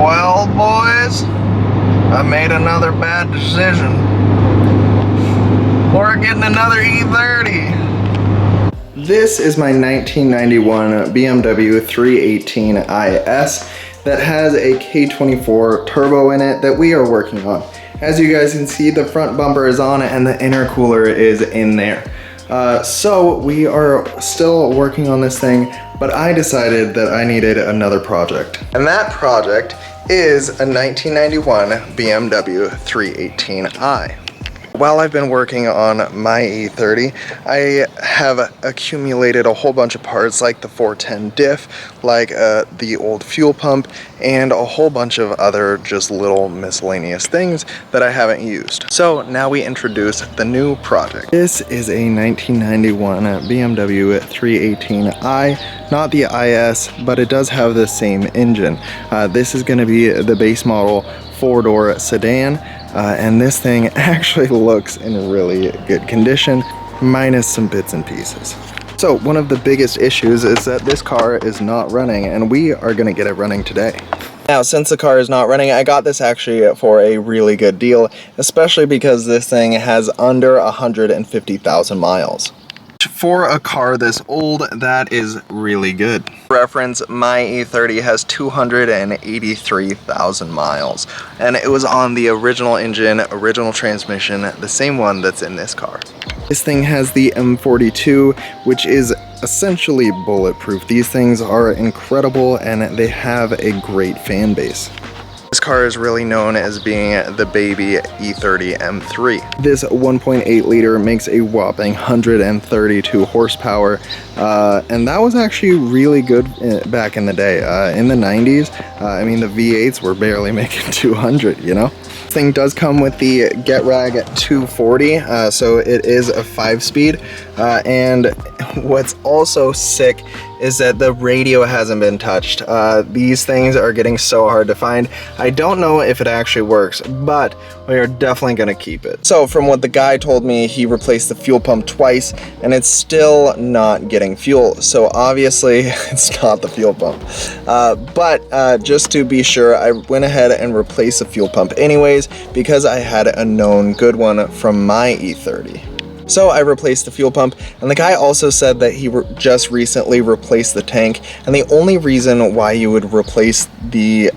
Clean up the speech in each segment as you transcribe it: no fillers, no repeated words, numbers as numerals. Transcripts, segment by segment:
Well, boys, I made another bad decision. We're getting another E30. This is my 1991 BMW 318 IS that has a K24 turbo in it that we are working on. As you guys can see, the front bumper is on and the intercooler is in there. So we are still working on this thing, but I decided that I needed another project. And that project is a 1991 BMW 318i. While I've been working on my E30, I have accumulated a whole bunch of parts like the 410 diff, like the old fuel pump, and a whole bunch of other just little miscellaneous things that I haven't used. So now we introduce the new project. This is a 1991 BMW 318i, not the IS, but it does have the same engine. This is going to be the base model 4-door sedan. And this thing actually looks in really good condition, minus some bits and pieces. So one of the biggest issues is that this car is not running, and we are gonna get it running today. Now, since the car is not running, I got this actually for a really good deal, especially because this thing has under 150,000 miles. For a car this old, that is really good. Reference, my E30 has 283,000 miles, and it was on the original engine, original transmission, the same one that's in this car. This thing has the M42, which is essentially bulletproof. These things are incredible and they have a great fan base. This car is really known as being the baby E30 M3. This 1.8 liter makes a whopping 132 horsepower, and that was actually really good back in the day. In the 90s, I mean, the V8s were barely making 200, you know? This thing does come with the GetRag 240, so it is a 5-speed, and what's also sick is that the radio hasn't been touched. These things are getting so hard to find. I don't know if it actually works, but we are definitely gonna keep it. So from what the guy told me, he replaced the fuel pump twice and it's still not getting fuel. So obviously it's not the fuel pump. But just to be sure, I went ahead and replaced the fuel pump anyways because I had a known good one from my E30. So I replaced the fuel pump, and the guy also said that he just recently replaced the tank, and the only reason why you would replace the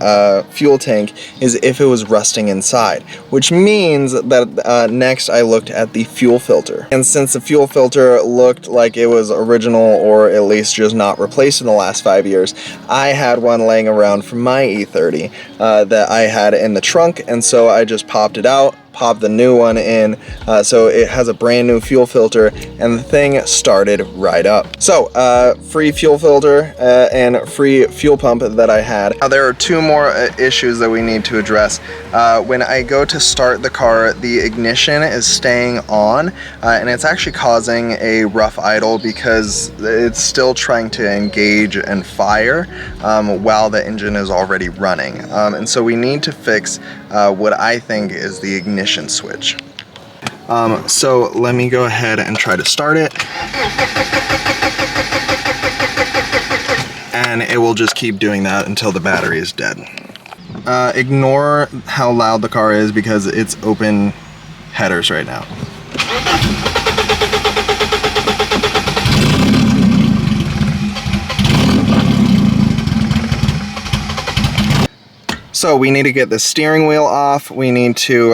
fuel tank is if it was rusting inside, which means that next I looked at the fuel filter. And since the fuel filter looked like it was original, or at least just not replaced in the last 5 years, I had one laying around from my E30 that I had in the trunk, and so I just popped it out, pop the new one in, so it has a brand new fuel filter, and the thing started right up. So free fuel filter and free fuel pump that I had. Now there are two more issues that we need to address. When I go to start the car, the ignition is staying on, and it's actually causing a rough idle because it's still trying to engage and fire while the engine is already running. And so we need to fix what I think is the ignition switch. So let me go ahead and try to start it. And it will just keep doing that until the battery is dead. Ignore how loud the car is because it's open headers right now. So we need to get the steering wheel off, we need to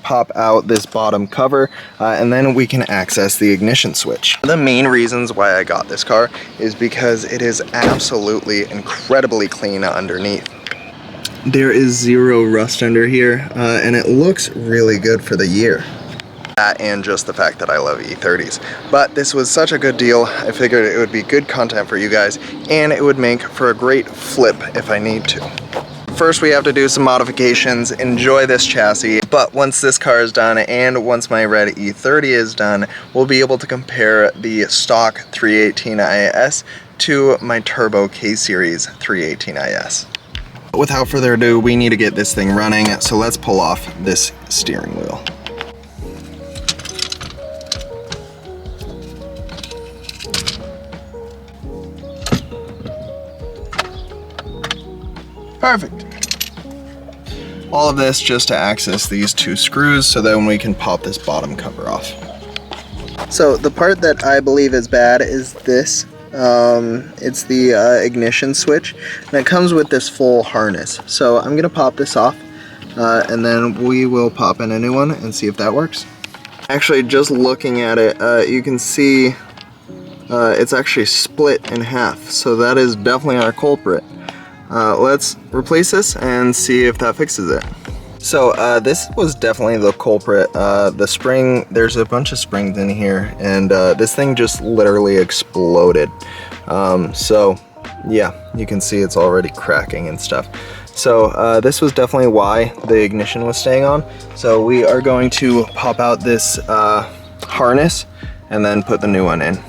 pop out this bottom cover, and then we can access the ignition switch. The main reasons why I got this car is because it is absolutely incredibly clean underneath. There is zero rust under here, and it looks really good for the year. That and just the fact that I love E30s. But this was such a good deal, I figured it would be good content for you guys, and it would make for a great flip if I need to. First, we have to do some modifications, enjoy this chassis, but once this car is done and once my red E30 is done, we'll be able to compare the stock 318 IS to my turbo K-Series 318 IS. Without further ado, we need to get this thing running, so let's pull off this steering wheel. Perfect. All of this just to access these two screws so then we can pop this bottom cover off. So the part that I believe is bad is this. It's the ignition switch, and it comes with this full harness. So I'm gonna pop this off, and then we will pop in a new one and see if that works. Actually, just looking at it, you can see it's actually split in half, so that is definitely our culprit. Let's replace this and see if that fixes it. So this was definitely the culprit. The spring, there's a bunch of springs in here, and this thing just literally exploded. So yeah, you can see it's already cracking and stuff. So this was definitely why the ignition was staying on. So we are going to pop out this harness and then put the new one in.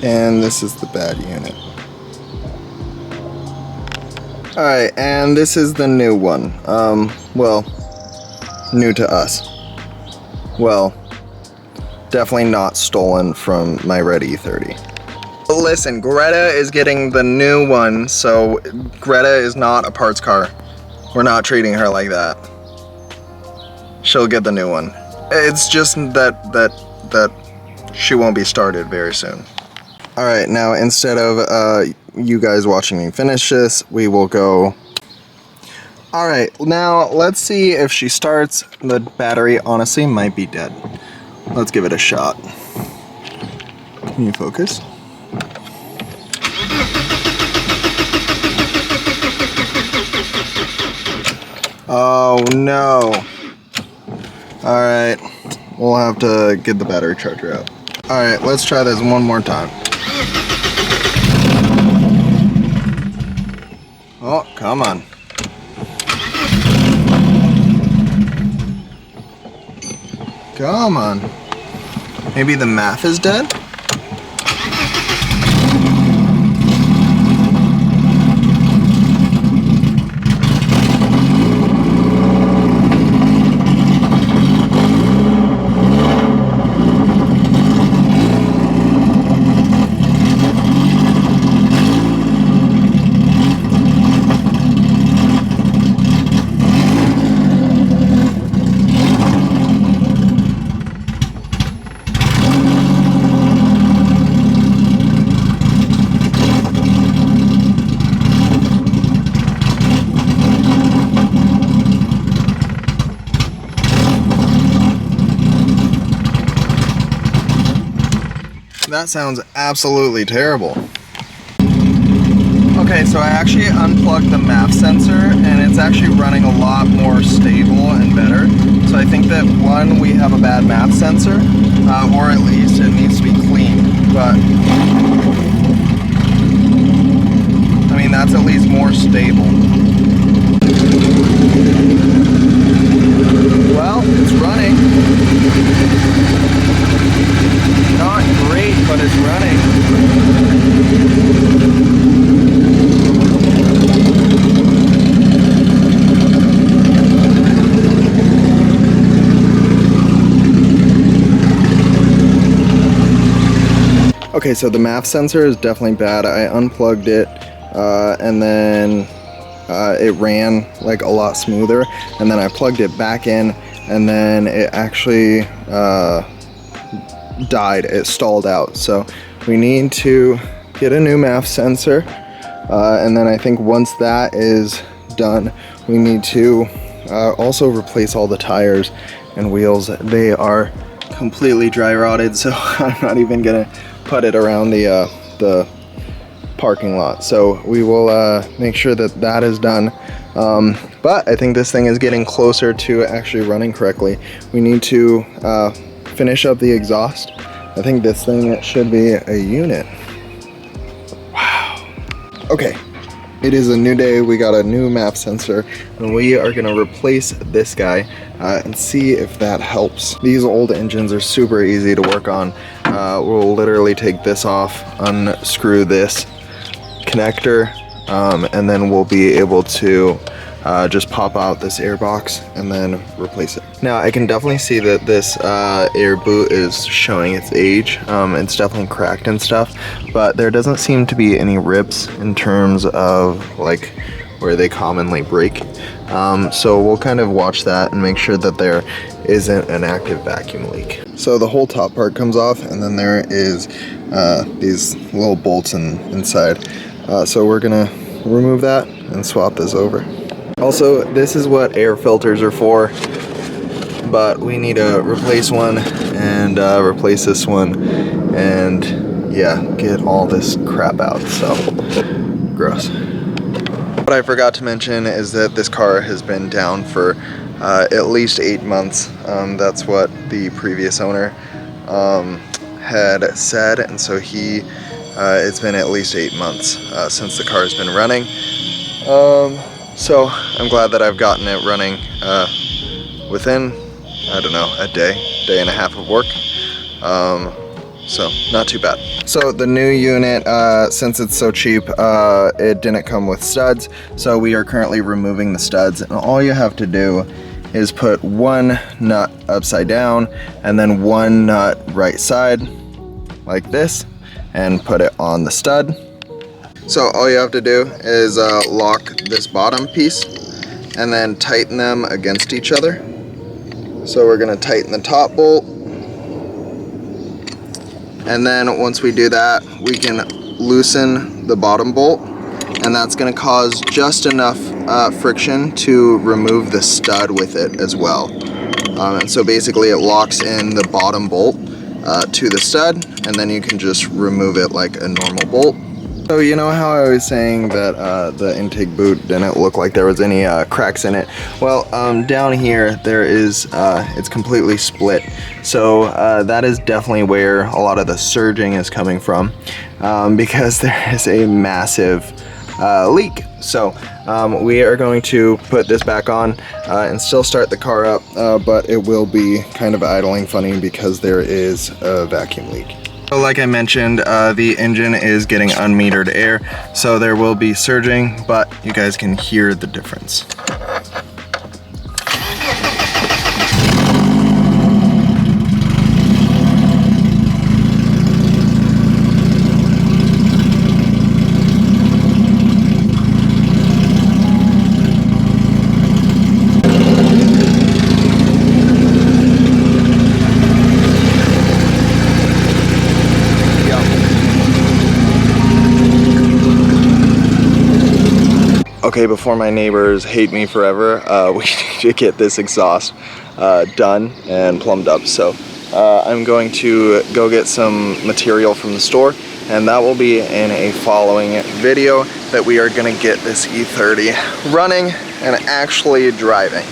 And this is the bad unit. Alright, and this is the new one. Well, new to us. Well, definitely not stolen from my red E30. But listen, Greta is getting the new one, so Greta is not a parts car. We're not treating her like that. She'll get the new one. It's just that she won't be started very soon. Alright, now instead of you guys watching me finish this, we will go. Alright, now let's see if she starts. The battery honestly might be dead. Let's give it a shot. Can you focus? Oh no. Alright, we'll have to get the battery charger out. Alright, let's try this one more time. Oh, come on. Come on. Maybe the math is dead? That sounds absolutely terrible. Okay, so I actually unplugged the MAF sensor and it's actually running a lot more stable and better. So I think that one, we have a bad MAF sensor, or at least it needs to be cleaned. But I mean, that's at least more stable. Well, it's running. Not great, but it's running. Okay, so the MAF sensor is definitely bad. I unplugged it, and then it ran like a lot smoother, and then I plugged it back in, and then it actually died. It stalled out. So we need to get a new MAF sensor, and then I think once that is done, we need to also replace all the tires and wheels. They are completely dry rotted, so I'm not even gonna put it around the parking lot. So we will make sure that that is done. But I think this thing is getting closer to actually running correctly. We need to finish up the exhaust. I think this thing should be a unit. Wow. Okay, it is a new day. We got a new MAF sensor, and we are gonna replace this guy and see if that helps. These old engines are super easy to work on. We'll literally take this off, unscrew this connector, and then we'll be able to just pop out this air box and then replace it. Now I can definitely see that this air boot is showing its age. It's definitely cracked and stuff, but there doesn't seem to be any rips in terms of like where they commonly break. So we'll kind of watch that and make sure that there isn't an active vacuum leak. So the whole top part comes off, and then there is these little bolts inside. So we're gonna remove that and swap this over. Also, this is what air filters are for, but we need to replace one and replace this one, and yeah, get all this crap out. So gross. What I forgot to mention is that this car has been down for at least 8 months. That's what the previous owner had said, and so it's been at least 8 months since the car has been running. So I'm glad that I've gotten it running within, I don't know, a day and a half of work. So not too bad. So the new unit, since it's so cheap, it didn't come with studs. So we are currently removing the studs, and all you have to do is put one nut upside down and then one nut right side like this and put it on the stud. So all you have to do is lock this bottom piece and then tighten them against each other. So we're gonna tighten the top bolt, and then once we do that, we can loosen the bottom bolt, and that's gonna cause just enough friction to remove the stud with it as well. And so basically it locks in the bottom bolt to the stud, and then you can just remove it like a normal bolt. So you know how I was saying that the intake boot didn't look like there was any cracks in it? Well, down here there is, it's completely split. So that is definitely where a lot of the surging is coming from, because there is a massive leak. So we are going to put this back on and still start the car up, but it will be kind of idling funny because there is a vacuum leak. So like I mentioned, the engine is getting unmetered air, so there will be surging, but you guys can hear the difference. Okay, before my neighbors hate me forever, we need to get this exhaust done and plumbed up. So I'm going to go get some material from the store, and that will be in a following video that we are going to get this E30 running and actually driving.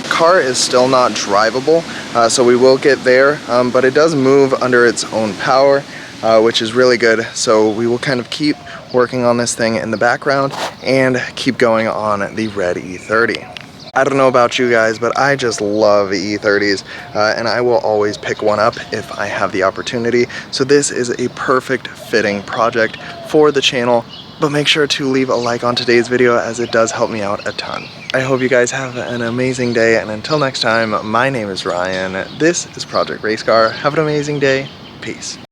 The car is still not drivable, so we will get there, but it does move under its own power, which is really good. So we will kind of keep working on this thing in the background and keep going on the red E30. I don't know about you guys, but I just love E30s, and I will always pick one up if I have the opportunity. So this is a perfect fitting project for the channel, but make sure to leave a like on today's video as it does help me out a ton. I hope you guys have an amazing day, and until next time, my name is Ryan. This is Project Race Car. Have an amazing day. Peace.